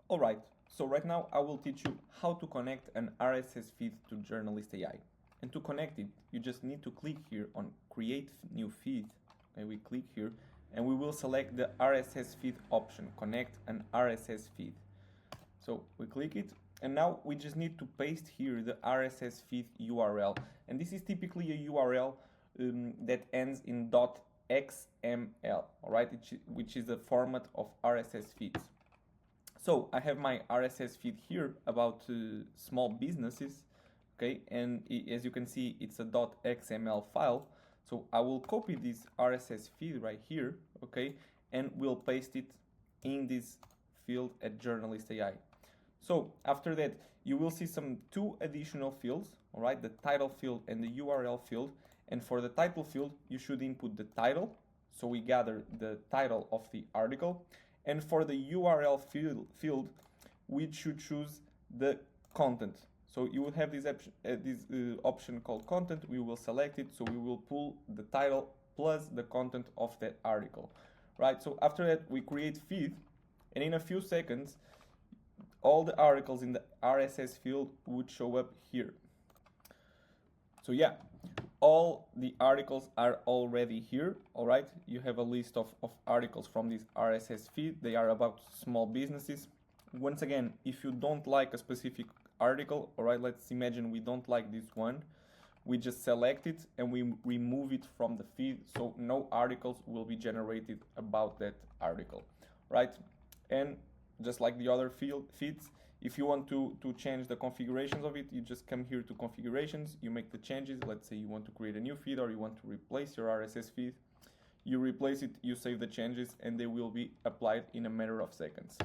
Alright, so right now I will teach you how to connect an RSS feed to Journalist AI. And to connect it, you just need to click here on Create New Feed. Okay, we click here and we will select the RSS feed option, connect an RSS feed. So we click it and now we just need to paste here the RSS feed URL. And this is typically a URL that ends in .xml, alright, which is the format of RSS feeds. So I have my RSS feed here about small businesses, okay, and as you can see, it's a .xml file. So I will copy this RSS feed right here, okay, and we'll paste it in this field at Journalist AI. So after that, you will see two additional fields, all right, the title field and the URL field. And for the title field, you should input the title. So we gather the title of the article. And for the URL field, we should choose the content. So you will have this option called content. We will select it. So we will pull the title plus the content of that article, right? So after that, we create feed, and in a few seconds, all the articles in the RSS field would show up here. So yeah, all the articles are already here, all right? You have a list of articles from this RSS feed. They are about small businesses. Once again, if you don't like a specific article, all right, let's imagine we don't like this one. We just select it and we remove it from the feed, so no articles will be generated about that article, right? And just like the other feeds, if you want to change the configurations of it, you just come here to configurations, you make the changes. Let's say you want to create a new feed or you want to replace your RSS feed. You replace it, you save the changes, and they will be applied in a matter of seconds.